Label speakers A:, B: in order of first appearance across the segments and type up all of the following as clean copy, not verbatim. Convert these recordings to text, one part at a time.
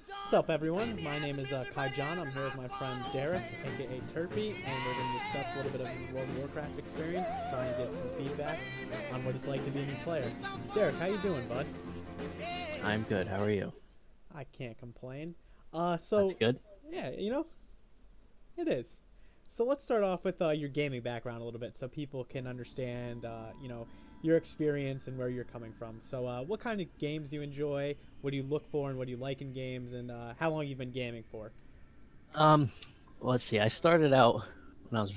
A: What's up, everyone? My name is Kijana. I'm here with my friend Derek, AKA Terpie, and we're going to discuss a little bit of his World of Warcraft experience, trying to give some feedback on what it's like to be a new player. Derek, how you doing, bud?
B: I'm good. How are you?
A: I can't complain.
B: That's
A: So
B: good.
A: yeah, it is. So let's start off with your gaming background a little bit, so people can understand, your experience and where you're coming from. So, what kind of games do you enjoy? What do you look for, and what do you like in games? And how long you been gaming for?
B: Um, let's see. I started out when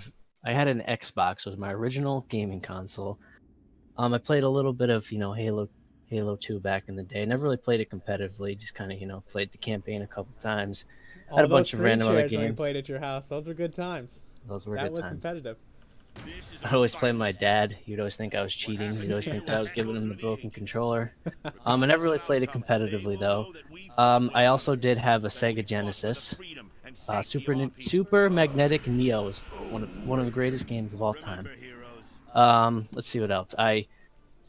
B: I had an Xbox, was my original gaming console. I played a little bit of, Halo 2 back in the day. Never really played it competitively, just kind of, played the campaign a couple times. Had
A: All
B: a
A: those
B: bunch of
A: screen
B: random other
A: shares when we
B: games.
A: played at your house, those were good times.
B: Those were
A: That
B: good
A: was
B: times.
A: competitive.
B: I'd always play my dad. He'd always think I was cheating. He'd always think that I was giving him the broken controller. I never really played it competitively though. I also did have a Sega Genesis. Super Magnetic Neo is one of the greatest games of all time. Let's see what else. I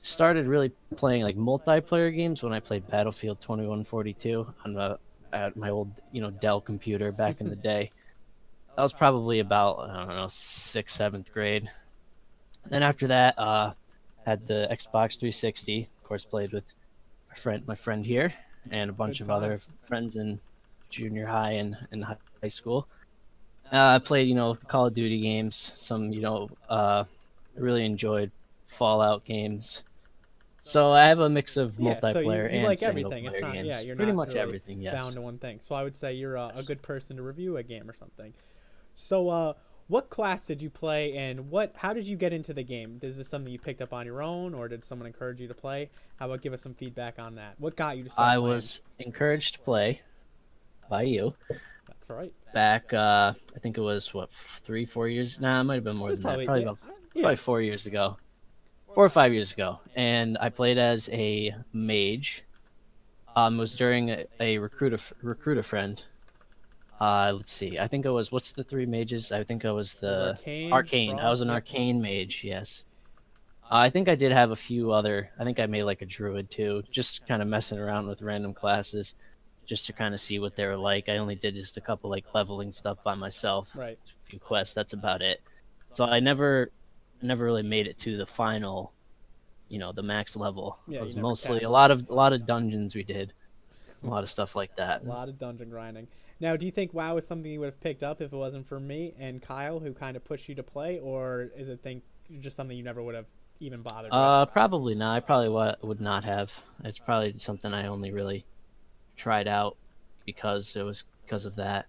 B: started really playing like multiplayer games when I played Battlefield 2142 on at my old Dell computer back in the day. That was probably about I don't know sixth, seventh grade. Then after that, had the Xbox 360. Of course, played with my friend here, and a bunch
A: Good
B: of other
A: times.
B: friends in junior high and high school. I played, Call of Duty games. Some, really enjoyed Fallout games. So I have a mix of
A: Yeah, so you,
B: multiplayer
A: you
B: and
A: like
B: single
A: everything. It's
B: player
A: not, yeah,
B: games.
A: you're
B: Pretty
A: not
B: much
A: really
B: everything,
A: bound
B: yes.
A: to one thing. So I would say you're a
B: Yes.
A: good person to review a game or something. So, what class did you play, and how did you get into the game? Is this something you picked up on your own, or did someone encourage you to play? How about give us some feedback on that? What got you to start
B: I
A: playing?
B: was encouraged to play by you
A: That's right.
B: back, I think it was, what, 3, 4 years? Nah, it might have been
A: It
B: more
A: was
B: than that.
A: probably,
B: Probably
A: yeah,
B: about
A: yeah.
B: probably 4 years ago. 4 or 5 years ago, and I played as a mage. It was during a recruit a friend. Let's see. I think I was. What's the three mages? I think I was
A: It was
B: the
A: arcane,
B: arcane. I was
A: frost.
B: an
A: Yep.
B: arcane mage. Yes. I think I did have a few other. I think I made like a druid too, just kind of messing around with random classes, just to kind of see what they were like. I only did just a couple like leveling stuff by myself,
A: Right.
B: a few quests. That's about it. So I never really made it to the final, the max level. It
A: Yeah, you
B: was
A: never
B: mostly a
A: capped.
B: lot of dungeons we did, a lot of stuff like
A: A
B: that.
A: lot of dungeon grinding. Now, do you think WoW is something you would have picked up if it wasn't for me and Kyle, who kind of pushed you to play, or is it just something you never would have even bothered with?
B: Probably not. I probably would not have. It's probably something I only really tried out because of that.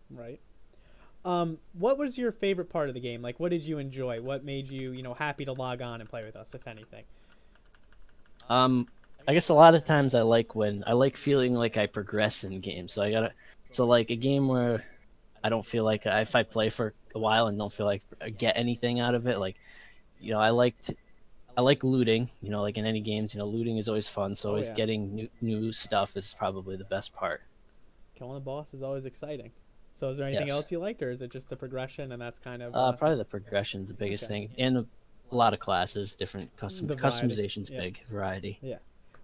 A: Right. What was your favorite part of the game? Like, what did you enjoy? What made you, happy to log on and play with us, if anything?
B: Um, I guess a lot of times I like feeling like I progress in games. So like a game where I don't feel like if I play for a while and don't feel like I get anything out of it, like I like looting. Like in any games, looting is always fun. So
A: Oh
B: always
A: yeah,
B: getting new stuff is probably the best part.
A: killing the boss is always exciting. So, is there anything
B: Yes.
A: else you liked, or is it just the progression and that's kind of
B: Probably the progression's the biggest
A: okay?
B: thing, and a lot of classes, different
A: The variety.
B: customization's
A: Yeah,
B: big variety.
A: yeah.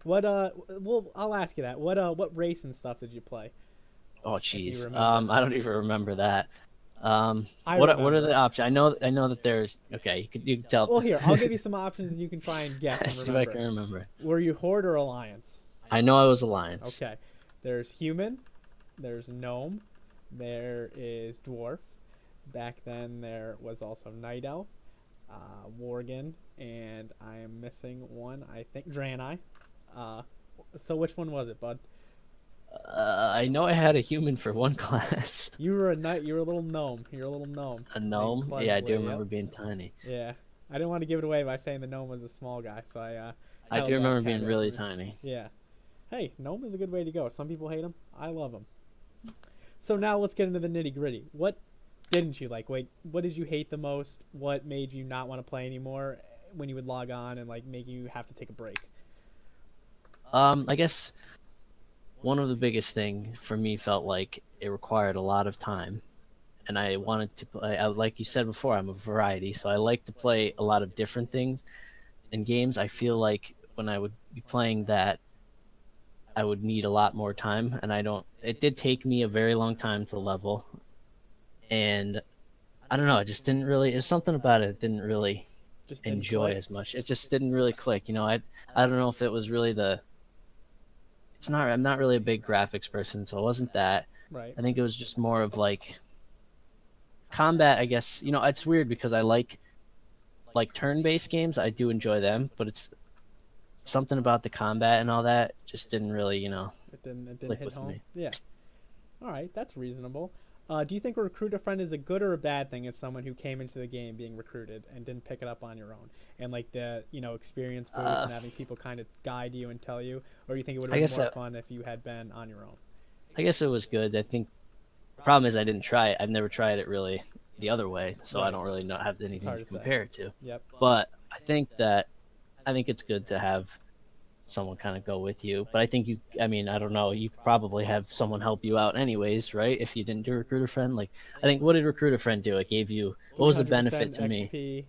A: What well, I'll ask you that. What race and stuff did you play,
B: Oh,
A: if you
B: jeez.
A: remember?
B: I don't even remember that.
A: I
B: What are the
A: remember.
B: options? I know that there's okay. You can tell.
A: Well, here, I'll give you some options and you can try and guess and
B: See if I
A: remember.
B: can remember.
A: Were you Horde or Alliance?
B: I know I was Alliance.
A: Okay. There's human, there's gnome, there is dwarf. Back then there was also night elf, worgen, and I am missing one. I think Draenei. Uh, so which one was it, bud?
B: I know I had a human for one class.
A: You were a knight. You were a little gnome. You're a little gnome
B: A
A: named
B: gnome. Yeah, I do
A: Klesley. Yep.
B: remember being tiny.
A: Yeah. I didn't want to give it away by saying the gnome was a small guy, so I
B: I
A: held
B: do
A: that
B: remember being
A: caveat for
B: really
A: me.
B: tiny.
A: Yeah. Hey, gnome is a good way to go. Some people hate him. I love him. So now let's get into the nitty gritty. What didn't you like? Wait, what did you hate the most? What made you not want to play anymore when you would log on and like make you have to take a break?
B: I guess one of the biggest thing for me felt like it required a lot of time, and I wanted to play. Like you said before, I'm a variety, so I like to play a lot of different things in games. I feel like when I would be playing that, I would need a lot more time, and I don't. It did take me a very long time to level, and I don't know. I just didn't really. There's something about it that didn't really
A: Just didn't
B: enjoy
A: click.
B: as much. It just didn't really click. I don't know if it was really the. It's not. I'm not really a big graphics person, so it wasn't that.
A: Right.
B: I think it was just more of like combat. I guess it's weird because I like turn-based games. I do enjoy them, but it's something about the combat and all that just didn't really
A: It didn't
B: click
A: hit
B: with
A: home.
B: me.
A: Yeah. All right, that's reasonable. Do you think a recruiter friend is a good or a bad thing as someone who came into the game being recruited and didn't pick it up on your own? And like the, experience boost
B: Uh,
A: and having people kind of guide you and tell you? Or you think it would have
B: I
A: been
B: guess
A: more
B: that,
A: fun if you had been on your own?
B: I guess it was good. I think the problem is I didn't try it. I've never tried it really the other way, so I
A: Right.
B: don't really know have
A: It's
B: anything
A: hard
B: to
A: to say.
B: compare it to.
A: Yep.
B: But I think it's good to have someone kind of go with you. But I mean, I don't know, you could probably have someone help you out anyways, right? If you didn't do recruiter friend, like I think what did recruiter friend do? It gave you what was the benefit
A: 300%
B: to me?
A: XP.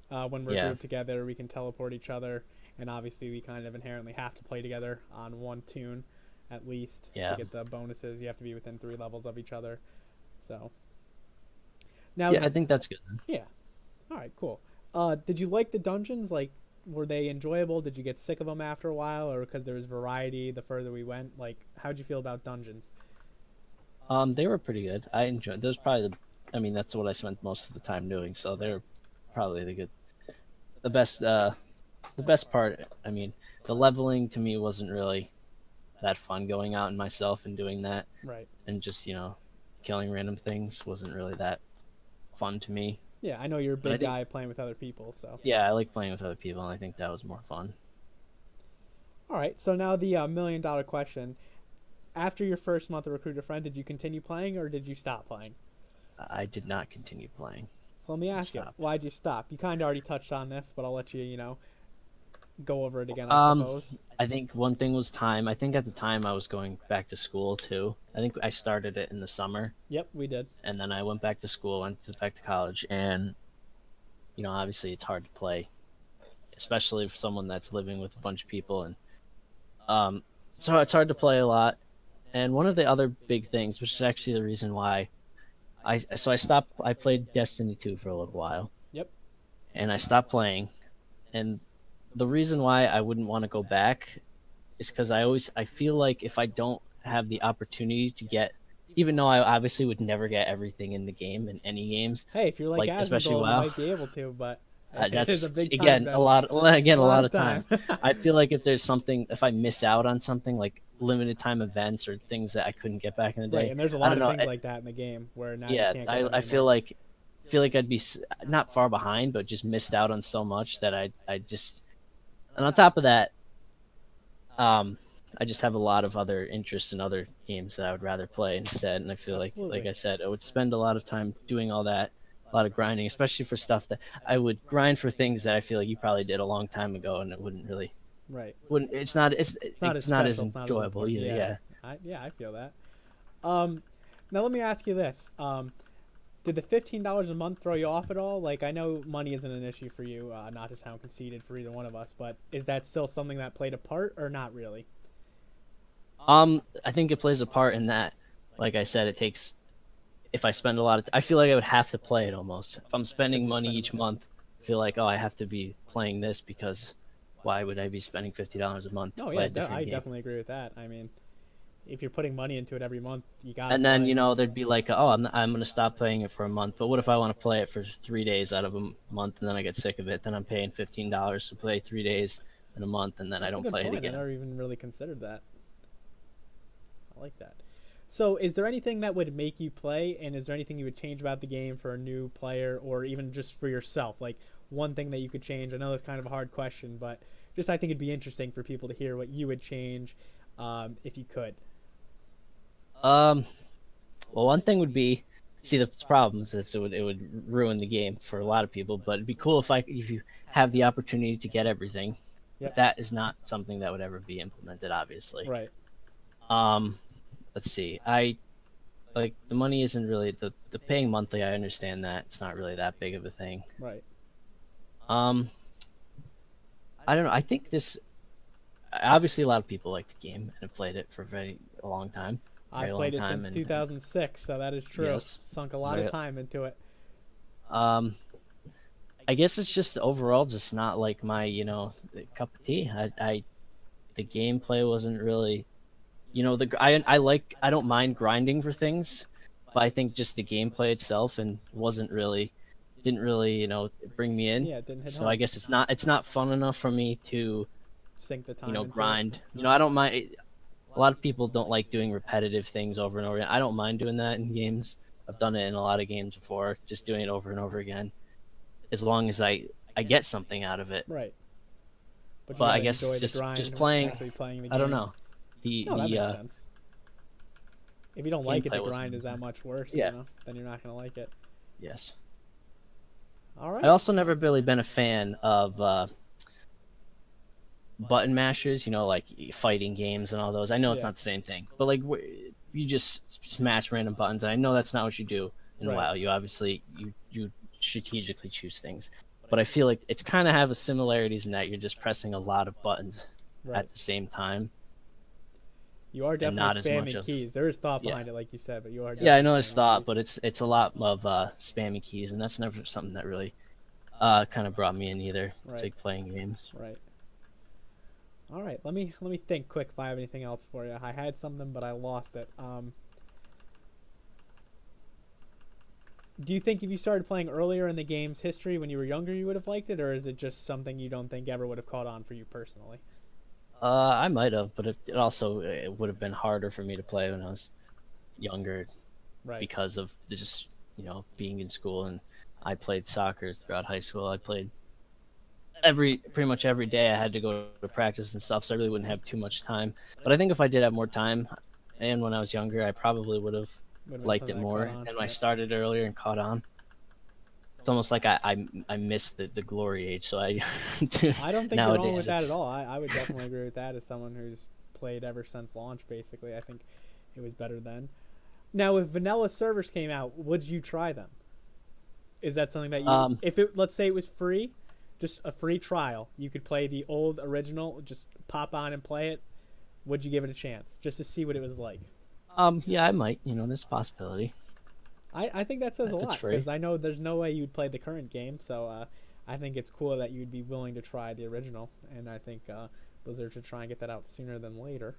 A: When we're
B: Yeah,
A: grouped together, we can teleport each other. And obviously, we kind of inherently have to play together on one tune at least to
B: yeah,
A: get the bonuses. You have to be within 3 levels of each other. So, now,
B: yeah. I think that's good.
A: yeah. All right, cool. Did you like the dungeons? Like, were they enjoyable? Did you get sick of them after a while, or because there was variety the further we went? Like, how'd you feel about dungeons?
B: They were pretty good. I enjoyed. Those probably the. I mean, that's what I spent most of the time doing. So they're probably the best. The best part. I mean, the leveling to me wasn't really that fun. Going out and myself and doing that,
A: Right.
B: and just killing random things wasn't really that fun to me.
A: Yeah, I know you're a
B: But I
A: big
B: think,
A: guy playing with other people, so.
B: yeah, I like playing with other people, and I think that was more fun.
A: All right, so now the $1 million question. After your first month of Recruiter Friend, did you continue playing or did you stop playing?
B: I did not continue playing.
A: So let me
B: I
A: ask you,
B: stopped.
A: why'd you stop? You kind of already touched on this, but I'll let you, go over it again, I
B: Um,
A: suppose.
B: I think one thing was time. I think at the time I was going back to school too. I think I started it in the summer,
A: Yep, we did.
B: and then I went back to school, back to college, and obviously it's hard to play, especially for someone that's living with a bunch of people, and um, so it's hard to play a lot. And one of the other big things, which is actually the reason why I stopped. I played Destiny 2 for a little while,
A: Yep.
B: and I stopped playing. And the reason why I wouldn't want to go back is because I feel like if I don't have the opportunity to get, even though I obviously would never get everything in the game in any games,
A: Hey, if you're like
B: like especially
A: Asmongold, you
B: WoW,
A: might be able to, but it is a
B: that's
A: big time
B: again
A: investment. A
B: a
A: lot
B: lot
A: of
B: of time.
A: time.
B: I feel like if there's something, if I miss out on something like limited time events or things that I couldn't get back in the
A: Right,
B: day,
A: and there's a
B: I
A: lot
B: don't
A: of
B: know.
A: things like that in the game where now you
B: Yeah,
A: can't get
B: I
A: them
B: I feel
A: anymore.
B: like I'd be not far behind, but just missed out on so much that I just, and on top of that, um, I just have a lot of other interests in other games that I would rather play instead. And I feel like
A: Absolutely.
B: I said, I would spend a lot of time doing all that, a lot of grinding, especially for stuff that I would grind for things that I feel like you probably did a long time ago, and it wouldn't really,
A: Right.
B: wouldn't,
A: It's not as
B: it's not as
A: special. It's not as
B: enjoyable
A: important.
B: either.
A: Yeah.
B: Yeah.
A: I feel that. Um, Now let me ask you this. Did the $15 a month throw you off at all? Like, I know money isn't an issue for you, not to sound conceited for either one of us, but is that still something that played a part or not really?
B: I think it plays a part in that. Like I said, it takes if I spend a lot of, I feel like I would have to play it almost. If I'm
A: Because
B: spending
A: you're
B: money
A: spending
B: each
A: money.
B: month, I feel like, oh, I have to be playing this because why would I be spending $50 a month to
A: Oh,
B: play
A: yeah,
B: a different
A: I
B: game?
A: definitely agree with that. I mean, if you're putting money into it every month, you gotta
B: And then
A: play.
B: there'd be like, oh, I'm gonna stop playing it for a month. But what if I want to play it for 3 days out of a month and then I get sick of it? Then I'm paying $15 to play 3 days in a month and then I
A: That's a
B: don't
A: good
B: play it
A: point. I
B: again.
A: never even really considered that. I like that. So, is there anything that would make you play, and is there anything you would change about the game for a new player, or even just for yourself? Like one thing that you could change. I know that's kind of a hard question, but just I think it'd be interesting for people to hear what you would change, if you could.
B: Um, well, one thing would be, see, the problem is it would ruin the game for a lot of people. But it'd be cool if you have the opportunity to get everything. But
A: Yep.
B: that is not something that would ever be implemented, obviously.
A: Right.
B: Um, let's see. I like the money isn't really the paying monthly. I understand that it's not really that big of a thing.
A: Right.
B: Um, I don't know. obviously a lot of people like the game and have played it for a long time, very
A: I've
B: long
A: played it
B: time,
A: since
B: and
A: 2006, so that is true.
B: yes,
A: Sunk a lot of
B: very,
A: time into it.
B: um, I guess it's just overall just not like my cup of tea. The gameplay wasn't really, I don't mind grinding for things, but I think just the gameplay itself and wasn't really didn't really bring me in.
A: Yeah, it didn't hit
B: So I
A: home.
B: guess it's not fun enough for me to
A: Sink the time into it.
B: grind. I don't mind. A lot of people don't like doing repetitive things over and over again. I don't mind doing that in games. I've done it in a lot of games before, just doing it over and over again, as long as I get something out of it.
A: Right. But you
B: But I
A: gotta
B: guess
A: enjoy the
B: just
A: grind of
B: playing.
A: actually playing the
B: I don't
A: game.
B: know. The
A: No, that
B: the
A: makes sense. If you don't like it,
B: gameplay
A: the
B: wasn't.
A: grind is that much worse,
B: Yeah.
A: then you're not gonna like it.
B: Yes.
A: All
B: I
A: right.
B: also never really been a fan of button mashers. Like fighting games and all those. I know it's
A: Yeah.
B: not the same thing, but like you just smash random buttons, and I know that's not what you do in
A: Right.
B: WoW. You obviously you strategically choose things, but I feel like it's kind of have a similarities in that you're just pressing a lot of buttons
A: Right.
B: at the same time,
A: You are
B: and
A: definitely
B: not as much
A: spamming
B: of
A: keys. There is thought
B: yeah.
A: behind it, like you said, but you are
B: Yeah, I
A: definitely
B: know it's
A: spamming
B: thought,
A: keys.
B: but it's a lot of spammy keys, and that's never something that really kind of brought me in either
A: Right.
B: to playing games.
A: Right. All right. Let me think quick if I have anything else for you. I had something, but I lost it. Do you think if you started playing earlier in the game's history when you were younger, you would have liked it, or is it just something you don't think ever would have caught on for you personally?
B: I might have, but it would have been harder for me to play when I was younger
A: Right.
B: because of just being in school, and I played soccer throughout high school. I played pretty much every day. I had to go to practice and stuff, so I really wouldn't have too much time. But I think if I did have more time, and when I was younger, I probably would have
A: Would have been
B: liked it
A: something that
B: more.
A: caught on.
B: And when I
A: Right.
B: started earlier and caught on, it's almost like I missed the glory age. So I
A: I don't think you're wrong with
B: nowadays
A: that at
B: it's
A: all. I would definitely agree with that as someone who's played ever since launch, basically. I think it was better then. Now, if vanilla servers came out, would you try them? Is that something that you,
B: um
A: if it, let's say it was free, just a free trial, you could play the old original, just pop on and play it, would you give it a chance just to see what it was like?
B: yeah, I might. There's a possibility
A: I think that says a
B: if it's
A: lot
B: free.
A: because I know there's no way you'd play the current game, so I think it's cool that you'd be willing to try the original, and I think Blizzard should try and get that out sooner than later.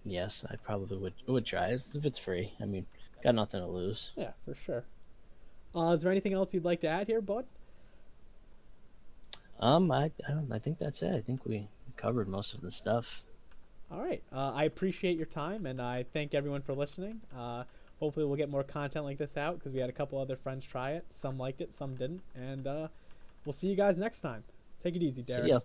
B: Yes, I probably would try it if it's free. I mean, got nothing to lose.
A: Yeah, for sure. Is there anything else you'd like to add here, bud?
B: I think that's it. I think we covered most of the stuff.
A: All right. I appreciate your time, and I thank everyone for listening. Hopefully, we'll get more content like this out because we had a couple other friends try it. Some liked it, some didn't, and we'll see you guys next time. Take it easy, Derek.
B: See ya.